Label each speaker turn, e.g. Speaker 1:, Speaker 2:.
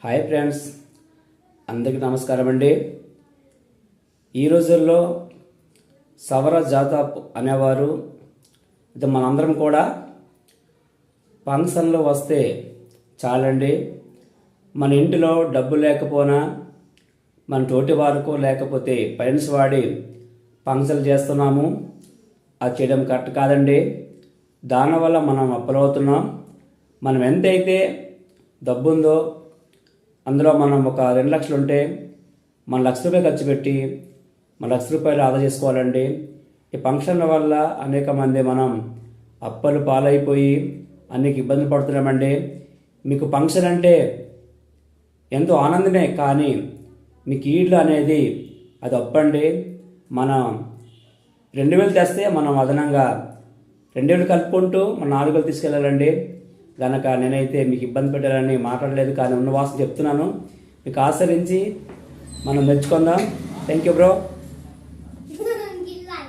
Speaker 1: Hi friends, అందరికీ నమస్కారం అండి. ఈ రోజుల్లో సవర జాతాప్ అనేవారు అయితే మనందరం కూడా ఫంక్షన్లు వస్తే చాలండి, మన ఇంటిలో డబ్బు లేకపోయినా మన తోటి వారికో లేకపోతే ఫ్రెండ్స్ వాడి ఫంక్షన్లు చేస్తున్నాము. అది చేయడం కరెక్ట్ కాదండి. దానివల్ల మనం అప్పులవుతున్నాం. మనం ఎంతైతే డబ్బు ఉందో అందులో మనం ఒక 2 లక్షలు ఉంటే మన ₹1,00,000 ఖర్చు పెట్టి మన ₹1,00,000 ఆదా చేసుకోవాలండి. ఈ ఫంక్షన్ల వల్ల అనేక మంది మనం అప్పులు పాలైపోయి అనేక ఇబ్బందులు పడుతున్నామండి. మీకు ఫంక్షన్ అంటే ఎంతో ఆనందమే, కానీ మీకు ఈడ్లు అనేది అది అప్పండి. మనం 2,000 తెస్తే మనం అదనంగా 2,000 కలుపుకుంటూ మన 4,000 తీసుకెళ్ళాలండి. కనుక నేనైతే మీకు ఇబ్బంది పెట్టాలని మాట్లాడలేదు, కానీ ఉన్న వాస్తవం చెప్తున్నాను. మీకు ఆచరించి మనం మెచ్చుకుందాం. Thank you bro.